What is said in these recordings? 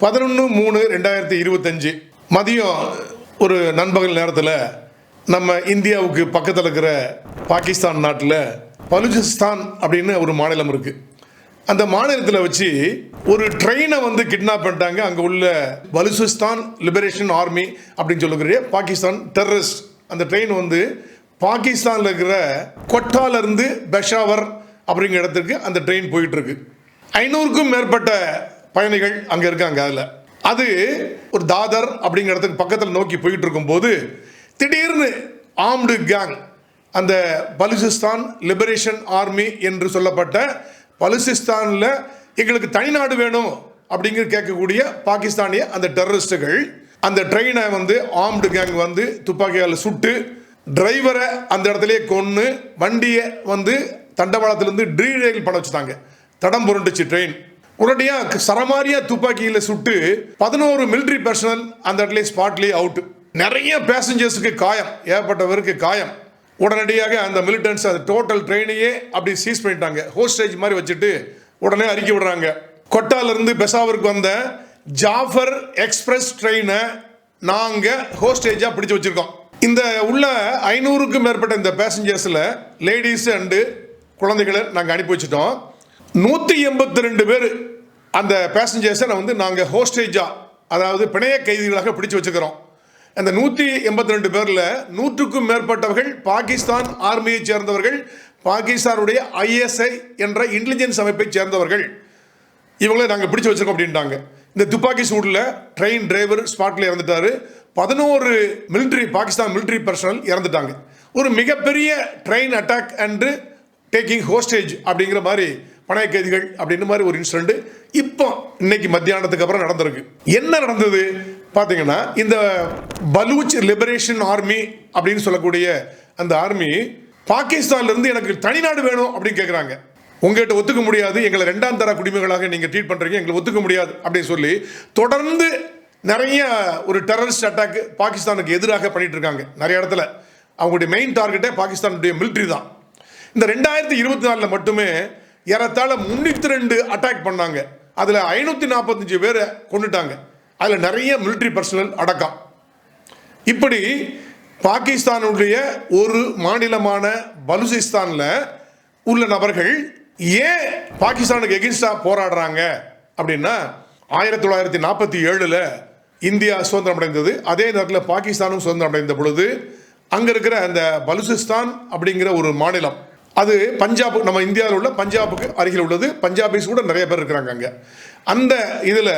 11/3/2025 மதியம் ஒரு நண்பகல் நேரத்தில் நம்ம இந்தியாவுக்கு பக்கத்தில் இருக்கிற பாகிஸ்தான் நாட்டில் பலுச்சிஸ்தான் அப்படின்னு ஒரு மாநிலம் இருக்குது. அந்த மாநிலத்தில் வச்சு ஒரு ட்ரெயினை வந்து கிட்னாப் பண்ணிட்டாங்க. அங்கே உள்ள பலுச்சிஸ்தான் லிபரேஷன் ஆர்மி அப்படின்னு சொல்லக்கூடிய பாகிஸ்தான் டெரரிஸ்ட். அந்த ட்ரெயின் வந்து பாகிஸ்தானில் இருக்கிற கொட்டாலேருந்து பெஷாவர் அப்படிங்கிற இடத்துக்கு அந்த ட்ரெயின் போயிட்டு இருக்கு. 500க்கும் மேற்பட்ட பயணிகள் அங்கே இருக்காங்க. அது ஒரு தாதர் அப்படிங்கிற இடத்துக்கு பக்கத்தில் நோக்கி போயிட்டு இருக்கும்போது திடீர்னு ஆர்ம்டு கேங், அந்த பலுச்சிஸ்தான் லிபரேஷன் ஆர்மி என்று சொல்லப்பட்ட பலுச்சிஸ்தானில் எங்களுக்கு தனிநாடு வேணும் அப்படிங்கிற கேட்கக்கூடிய பாகிஸ்தானிய அந்த டெரரிஸ்டுகள் அந்த ட்ரெயினை வந்து ஆர்ம்டு கேங் வந்து துப்பாக்கியால் சுட்டு டிரைவரை அந்த இடத்துலயே கொன்று வண்டியை வந்து தண்டவாளத்திலிருந்து ரயில் பண்ண வச்சுட்டாங்க. தடம் புரண்டுச்சு ட்ரெயின். உடனடியாக சரமாரியா துப்பாக்கியில் சுட்டு 11 மிலிட்ரி பர்சனல் அந்த இடத்துல ஸ்பாட்லேயே அவுட். நிறைய பேசஞ்சர்ஸுக்கு காயம், ஏற்பட்டவருக்கு காயம். உடனடியாக அந்த மிலிட்டன்ஸ் அந்த டோட்டல் ட்ரெயினையே அப்படி சீஸ் பண்ணிட்டாங்க. ஹோஸ்டேஜ் மாதிரி வச்சுட்டு உடனே அறிக்கை விடுறாங்க. கொட்டாலிருந்து பெஷாவருக்கு வந்த ஜாஃபர் எக்ஸ்பிரஸ் ட்ரெயினை நாங்கள் ஹோஸ்டேஜாக பிடிச்சு வச்சிருக்கோம். இந்த உள்ள 500க்கும் மேற்பட்ட இந்த பேசஞ்சர்ஸில் லேடிஸ் அண்டு குழந்தைகளை நாங்கள் அனுப்பி வச்சுட்டோம். 182 பேர் அந்த பேசஞ்சர்ஸை வந்து நாங்கள் ஹோஸ்டேஜாக, அதாவது பிணைய கைதிகளாக பிடிச்சு வச்சுக்கிறோம். அந்த 182 பேரில் 100க்கும் மேற்பட்டவர்கள் பாகிஸ்தான் ஆர்மியை சேர்ந்தவர்கள், பாகிஸ்தானுடைய ISI என்ற இன்டெலிஜென்ஸ் அமைப்பை சேர்ந்தவர்கள். இவங்களை நாங்கள் பிடிச்சு வச்சிருக்கோம் அப்படின்ட்டாங்க. இந்த துப்பாக்கி சூடில் ட்ரெயின் டிரைவர் ஸ்பாட்டில் இறந்துட்டாரு. 11 பாகிஸ்தான் மிலிட்ரி பர்சனல் இறந்துட்டாங்க. ஒரு மிகப்பெரிய train attack and taking hostage அப்படிங்கிற மாதிரி பணைய கைதிகள் அப்படின்னு மாதிரி ஒரு இன்சிடென்ட் இப்போ இன்னைக்கு மத்தியானத்துக்கு அப்புறம் நடந்திருக்கு. என்ன நடந்தது பார்த்தீங்கன்னா, இந்த பலூச் லிபரேஷன் ஆர்மி அப்படின்னு சொல்லக்கூடிய அந்த ஆர்மி பாகிஸ்தான்லேருந்து எனக்கு தனிநாடு வேணும் அப்படின்னு கேட்குறாங்க. உங்கள்கிட்ட ஒத்துக்க முடியாது, எங்களை 2ஆம் தர குடிமகளாக நீங்கள் ட்ரீட் பண்ணுறீங்க, எங்களை ஒத்துக்க முடியாது அப்படின்னு சொல்லி தொடர்ந்து நிறைய ஒரு டெரரிஸ்ட் அட்டாக் பாகிஸ்தானுக்கு எதிராக பண்ணிட்டு இருக்காங்க. நிறைய இடத்துல அவங்களுடைய மெயின் டார்கெட்டே பாகிஸ்தானுடைய மிலிட்ரி தான். இந்த 2024 மட்டுமே ஏறத்தாழ 302 அட்டாக் பண்ணாங்க. அதில் 545 பேரை கொண்டுட்டாங்க. அதில் நிறைய மிலிட்ரி பர்சனல் அடக்கம். இப்படி பாகிஸ்தானுடைய ஒரு மாநிலமான பலுச்சிஸ்தானில் உள்ள நபர்கள் ஏன் பாகிஸ்தானுக்கு எகென்ஸ்டாக போராடுறாங்க அப்படின்னா, 1947 இந்தியா சுதந்திரம் அடைந்தது. அதே நேரத்தில் பாகிஸ்தானும் சுதந்திரம் அடைந்த பொழுது அங்கே இருக்கிற அந்த பலுச்சிஸ்தான் அப்படிங்கிற ஒரு மாநிலம், அது பஞ்சாப், நம்ம இந்தியாவில் உள்ள பஞ்சாபுக்கு அருகில் உள்ளது. பஞ்சாபிஸ் கூட நிறைய பேர் இருக்கிறாங்க அங்கே. அந்த இதில்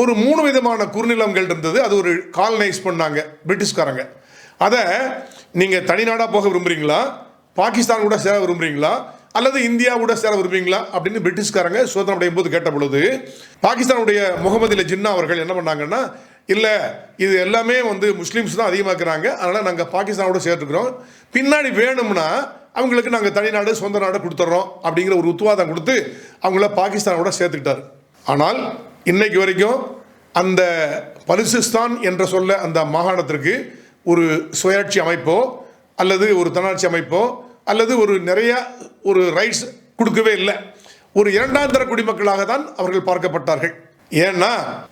ஒரு 3 விதமான குறுநிலங்கள் இருந்தது. அது ஒரு காலனைஸ் பண்ணாங்க பிரிட்டிஷ்காரங்க. அதை நீங்கள் தனிநாடாக போக விரும்புகிறீங்களா, பாகிஸ்தான் கூட சேர விரும்புகிறீங்களா, அல்லது இந்தியா கூட சேர விரும்புகிறீங்களா அப்படின்னு பிரிட்டிஷ்காரங்க சுதந்திரம் அடையும் போது கேட்ட பொழுது பாகிஸ்தானுடைய முகமது அலி ஜின்னா அவர்கள் என்ன பண்ணாங்கன்னா, இல்லை இது எல்லாமே வந்து முஸ்லீம்ஸ் தான் அதிகமாக இருக்கிறாங்க, அதனால் நாங்கள் பாகிஸ்தானோட சேர்த்துக்கிறோம், பின்னாடி வேணும்னா அவங்களுக்கு நாங்கள் தனிநாடு சொந்த நாடு கொடுத்துட்றோம் அப்படிங்கிற ஒரு உத்தரவாதம் கொடுத்து அவங்கள பாகிஸ்தானோட சேர்த்துக்கிட்டார். ஆனால் இன்னைக்கு வரைக்கும் அந்த பலுச்சிஸ்தான் என்ற சொல்ல அந்த மாகாணத்திற்கு ஒரு சுயாட்சி அமைப்போ அல்லது ஒரு தன்னாட்சி அமைப்போ அல்லது ஒரு நிறைய ஒரு ரைட்ஸ் கொடுக்கவே இல்லை. ஒரு 2ஆம் தர குடிமக்களாக தான் அவர்கள் பார்க்கப்பட்டார்கள். ஏன்னா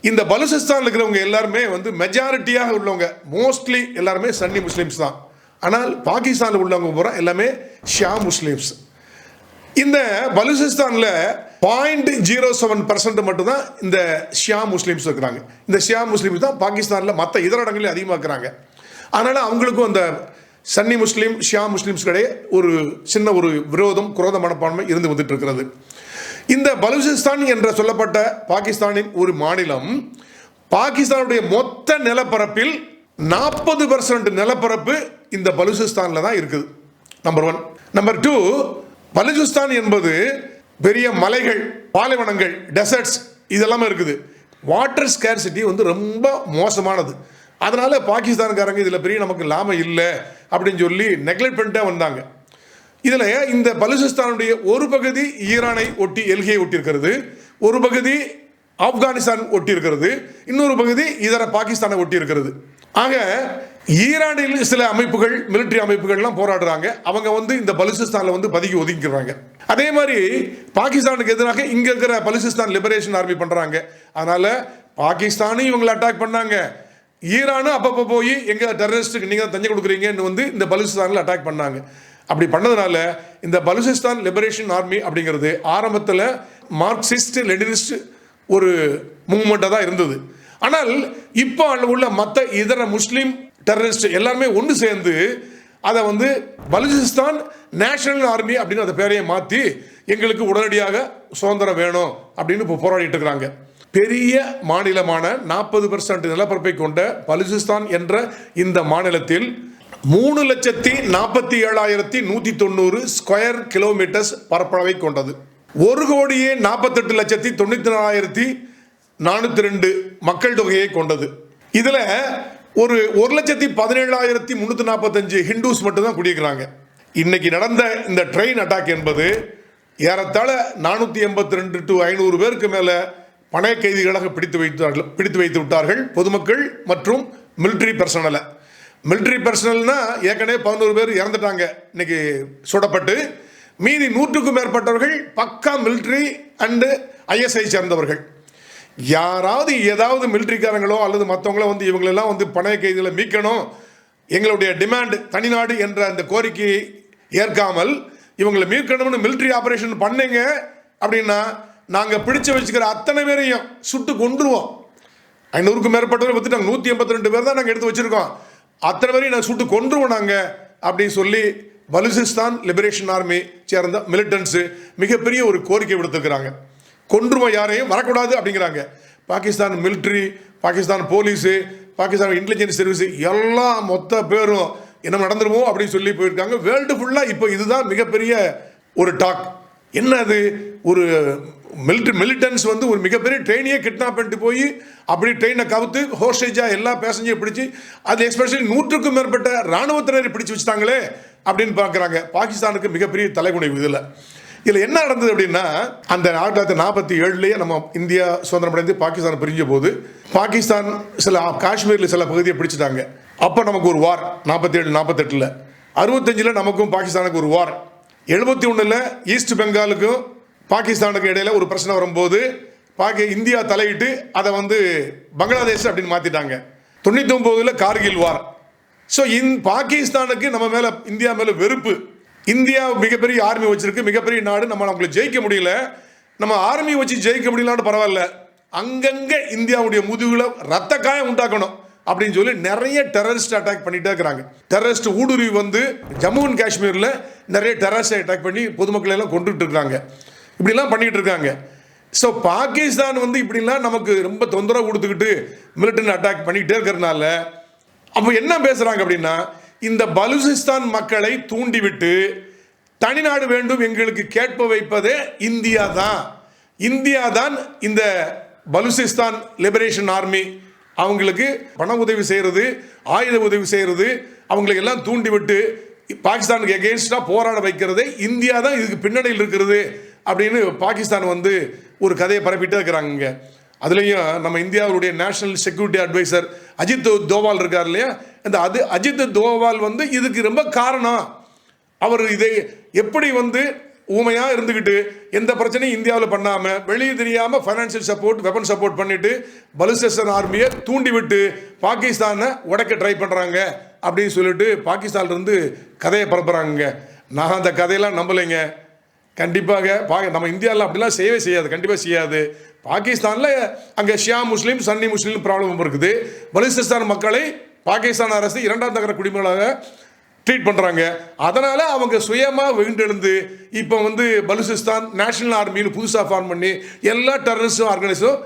இந்த பலுச்சிஸ்தான் இருக்கிறவங்க எல்லாருமே வந்து மெஜாரிட்டியாக உள்ளவங்க மோஸ்ட்லி எல்லாருமே சன்னி முஸ்லீம்ஸ் தான். ஆனால் பாகிஸ்தானில் உள்ளவங்க பூரா எல்லாமே ஷியா முஸ்லீம்ஸ். இந்த பலுச்சிஸ்தானில் 0.07% மட்டும்தான் இந்த ஷியா முஸ்லீம்ஸ் இருக்கிறாங்க. இந்த ஷியா முஸ்லீம்ஸ் தான் பாகிஸ்தானில் மற்ற இதர இடங்களில் அதிகமாக இருக்கிறாங்க. அதனால் அவங்களுக்கும் அந்த சன்னி முஸ்லீம் ஷியா முஸ்லீம்ஸ்கிடையே ஒரு சின்ன ஒரு விரோதம், குரோத மனப்பான்மை இருந்து வந்துட்டு இருக்கிறது. இந்த பலுச்சிஸ்தான் என்ற சொல்லப்பட்ட பாகிஸ்தானின் ஒரு மாநிலம் பாகிஸ்தானுடைய மொத்த நிலப்பரப்பில் 40% நிலப்பரப்பு இந்த பலுச்சிஸ்தானில் தான் இருக்குது. நம்பர் 1. நம்பர் 2, பலுச்சிஸ்தான் என்பது பெரிய மலைகள், பாலைவனங்கள், டெசர்ட்ஸ் இதெல்லாமே இருக்குது. வாட்டர் ஸ்கேர்சிட்டி வந்து ரொம்ப மோசமானது. அதனால பாகிஸ்தான்காரங்க இதில் பெரிய நமக்கு லாபம் இல்லை அப்படின்னு சொல்லி நெக்லெக்ட் பண்ணிட்டே வந்தாங்க. இதில் இந்த பலுச்சிஸ்தானுடைய ஒரு பகுதி ஈரானை ஒட்டி எல்கையை ஒட்டி இருக்கிறது, ஒரு பகுதி ஆப்கானிஸ்தான் ஒட்டி இருக்கிறது, இன்னொரு பகுதி இதர பாகிஸ்தானை ஒட்டி இருக்கிறது. ஆக ஈரானில் சில அமைப்புகள், மிலிட்டரி அமைப்புகள்லாம் போராடுறாங்க. அவங்க வந்து இந்த பலுச்சிஸ்தானில் வந்து பதுக்கி ஒதுக்கிறாங்க. அதே மாதிரி பாகிஸ்தானுக்கு எதிராக இங்கே இருக்கிற பலுச்சிஸ்தான் லிபரேஷன் ஆர்மி பண்ணுறாங்க. அதனால் பாகிஸ்தானும் இவங்களை அட்டாக் பண்ணாங்க, ஈரானும் அப்பப்போ போய் எங்கள் டெரரிஸ்ட்டுக்கு நீங்கள் தான் தஞ்சம் கொடுக்குறீங்கன்னு வந்து இந்த பலுசிஸ்தானில் அட்டாக் பண்ணாங்க. அப்படி பண்ணதுனால இந்த பலுசிஸ்தான் லிபரேஷன் ஆர்மி அப்படிங்கிறது ஆரம்பத்தில் மார்க்சிஸ்ட் லெனினிஸ்ட் ஒரு மூவ்மெண்ட்டாக தான் இருந்தது. ஆனால் இப்போ உள்ள மற்ற இதர முஸ்லீம் டெரரிஸ்ட் எல்லாருமே ஒன்று சேர்ந்து அதை வந்து பலுசிஸ்தான் நேஷனல் ஆர்மி அப்படின்னு அந்த பேரையை மாற்றி எங்களுக்கு உடனடியாக சுதந்திரம் வேணும் அப்படின்னு இப்போ போராடிட்டு இருக்கிறாங்க. பெரிய மாநிலமான 40% நிலப்பரப்பை கொண்ட பலுசிஸ்தான் என்ற இந்த மாநிலத்தில் 3,47,190 ஸ்கொயர் கிலோமீட்டர்ஸ் பரப்பளவை கொண்டது. 1,40,94,402 மக்கள் தொகையை கொண்டது. இதில் ஒரு 1,17,345 ஹிந்துஸ் மட்டும்தான் குடியிருக்கிறாங்க. இன்னைக்கு நடந்த இந்த ட்ரெயின் அட்டாக் என்பது ஏறத்தாழ 482 to 500 பேருக்கு மேலே பணைய கைதிகளாக பிடித்து வைத்து விட்டார்கள் பொதுமக்கள் மற்றும் மிலிட்ரி பர்சனலை. மிலிட்ரி பர்சனல்னா ஏற்கனவே 11 பேர் இறந்துட்டாங்க இன்னைக்கு சுடப்பட்டு. மீதி 100க்கும் மேற்பட்டவர்கள் பக்கா மிலிட்ரி அண்டு ஐஎஸ்ஐ சேர்ந்தவர்கள். யாராவது ஏதாவது மிலிட்ரிக்காரங்களோ அல்லது மற்றவங்களோ வந்து இவங்களெல்லாம் வந்து பணைய கைதிகளை மீட்கணும், எங்களுடைய டிமாண்ட் தனிநாடு என்ற அந்த கோரிக்கையை ஏற்காமல் இவங்களை மீட்கணும்னு மிலிட்ரி ஆபரேஷன் பண்ணீங்க அப்படின்னா நாங்கள் பிடிச்சு வச்சுக்கிற அத்தனை பேரையும் சுட்டு கொண்டுருவோம். 500க்கும் மேற்பட்டவரை பற்றிட்டாங்க, 182 பேர் தான் நாங்கள் எடுத்து வச்சுருக்கோம், அத்தனை பேரையும் நாங்கள் சுட்டு கொண்டுருவோம் நாங்கள் அப்படின்னு சொல்லி பலுசிஸ்தான் லிபரேஷன் ஆர்மி சேர்ந்த மிலிட்டன்ஸு மிகப்பெரிய ஒரு கோரிக்கை விடுத்திருக்கிறாங்க. கொன்றுவோம், யாரையும் வரக்கூடாது அப்படிங்கிறாங்க. Pakistan military, Pakistan police, Pakistan intelligence service எல்லாம் மொத்த பேரும் என்ன நடந்துருவோம் அப்படின்னு சொல்லி போயிருக்காங்க. வேர்ல்டு ஃபுல்லாக இப்போ இதுதான் மிகப்பெரிய ஒரு டாக். என்ன அது, ஒரு மிலிட்டன்ஸ் வந்து ஒரு மிகப்பெரிய ட்ரெயினையே கிட்னாப் பண்ணிட்டு போய் அப்படி ட்ரெயினை கவுத்து ஹோஸ்டேஜாக எல்லா பேசஞ்சரையும் பிடிச்சி அது எஸ்பெஷலி 100க்கும் மேற்பட்ட இராணுவத்தினரை பிடிச்சி வச்சுட்டாங்களே அப்படின்னு பார்க்குறாங்க. பாகிஸ்தானுக்கு மிகப்பெரிய தலைகுனிவு. இதில் என்ன நடந்தது அப்படின்னா, அந்த 1947 நம்ம இந்தியா சுதந்திரம் அடைந்து பாகிஸ்தான் பிரிஞ்ச போது பாகிஸ்தான் சில காஷ்மீரில் சில பகுதியை பிடிச்சிட்டாங்க. அப்போ நமக்கு ஒரு வார் 47-48. 65 நமக்கும் பாகிஸ்தானுக்கு ஒரு வார். 71 ஈஸ்ட் பெங்காலுக்கும் பாகிஸ்தானுக்கு இடையில ஒரு பிரச்சனை வரும்போது இந்தியா தலையிட்டு அதை வந்து பங்களாதேஷ் அப்படின்னு மாற்றிட்டாங்க. 99 கார்கில் வார். ஸோ பாகிஸ்தானுக்கு நம்ம மேலே இந்தியா மேலே வெறுப்பு. இந்தியா மிகப்பெரிய ஆர்மி வச்சிருக்கு, மிகப்பெரிய நாடு, நம்ம அவங்களை ஜெயிக்க முடியல, நம்ம ஆர்மி வச்சு ஜெயிக்க முடியலான்னு பரவாயில்ல, அங்கங்கே இந்தியாவுடைய முதுகுல ரத்த காயம் உண்டாக்கணும் அப்படின்னு சொல்லி நிறைய டெரரிஸ்ட் அட்டாக் பண்ணிட்டே இருக்கிறாங்க. டெரரிஸ்ட் ஊடுருவி வந்து ஜம்மு அண்ட் காஷ்மீரில் நிறைய டெரரிஸ்ட் அட்டாக் பண்ணி பொதுமக்களை எல்லாம் கொண்டுட்டு இருக்காங்க, இப்படிலாம் பண்ணிட்டு இருக்காங்க. ஸோ பாகிஸ்தான் வந்து இப்படிலாம் நமக்கு ரொம்ப தொந்தரவு கொடுத்துக்கிட்டு மிலிட்டரி அட்டாக் பண்ணிக்கிட்டே இருக்கிறதுனால அப்போ என்ன பேசுகிறாங்க அப்படின்னா, இந்த பலுசிஸ்தான் மக்களை தூண்டிவிட்டு தனிநாடு வேண்டும் எங்களுக்கு கேட்ப வைப்பதே இந்தியா தான். இந்தியா தான் இந்த பலுசிஸ்தான் லிபரேஷன் ஆர்மி அவங்களுக்கு பண உதவி செய்கிறது, ஆயுத உதவி செய்கிறது, அவங்களுக்கு எல்லாம் தூண்டிவிட்டு பாகிஸ்தானுக்கு எகெயின்ஸ்டாக போராட வைக்கிறதே இந்தியா தான் இதுக்கு பின்னணியில் இருக்கிறது அப்படின்னு பாகிஸ்தான் வந்து ஒரு கதையை பரப்பிட்டே இருக்கிறாங்க. அதுலேயும் நம்ம இந்தியாவுடைய national security adviser Ajit Doval இருக்கார் இல்லையா, அந்த அஜித் தோவால் வந்து இதுக்கு ரொம்ப காரணம். அவர் இதை எப்படி வந்து ஊமையாக இருந்துக்கிட்டு எந்த பிரச்சனையும் இந்தியாவில் பண்ணாமல் வெளியே தெரியாமல் ஃபைனான்சியல் சப்போர்ட், வெப்பன் சப்போர்ட் பண்ணிட்டு பலுசிஸ்தான் ஆர்மியை தூண்டிவிட்டு பாகிஸ்தானை உடைக்க ட்ரை பண்ணுறாங்க அப்படின்னு சொல்லிட்டு பாகிஸ்தான்லேருந்து கதையை பரப்புகிறாங்க. நான் அந்த கதையெல்லாம் நம்பலைங்க. கண்டிப்பாக நம்ம இந்தியாவில் அப்படிலாம் செய்யவே செய்யாது, கண்டிப்பாக செய்யாது. பாகிஸ்தானில் அங்கே ஷியா முஸ்லீம், சன்னி முஸ்லீம் ப்ராப்ளம் இருக்குது. பலுசிஸ்தான் மக்களை பாகிஸ்தான் அரசு 2ஆம் தர குடிமகளாக ட்ரீட் பண்ணுறாங்க. அதனால் அவங்க சுயமாக வெகுண்டெழுந்து இப்போ வந்து பலுசிஸ்தான் நேஷனல் ஆர்மின்னு புதுசாக ஃபார்ம் பண்ணி எல்லா டெரரிஸ்டும் ஆர்கனைஸும்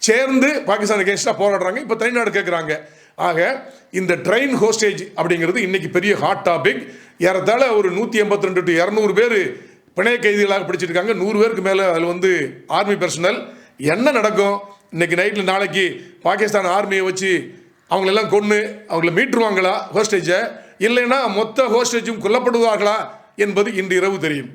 சேர்ந்து பாகிஸ்தான் அகேன்ஸ்டாக போராடுறாங்க. இப்போ தனிநாடு கேட்குறாங்க. ஆக இந்த ட்ரெயின் ஹோஸ்டேஜ் அப்படிங்கிறது இன்றைக்கி பெரிய ஹாட் டாபிக். ஏறத்தாழ ஒரு 182 to 200 பேர் பிணைய கைதிகளாக பிடிச்சிருக்காங்க. 100 பேருக்கு மேலே அதில் வந்து ஆர்மி பர்சனல். என்ன நடக்கும் இன்னைக்கு நைட்டில், நாளைக்கு பாகிஸ்தான் ஆர்மியை வச்சு அவங்களெல்லாம் கொன்று அவங்கள மீட்டுருவாங்களா ஹோஸ்டேஜை, இல்லைன்னா மொத்த ஹோஸ்டேஜும் கொல்லப்படுவார்களா என்பது இன்று இரவு தெரியும்.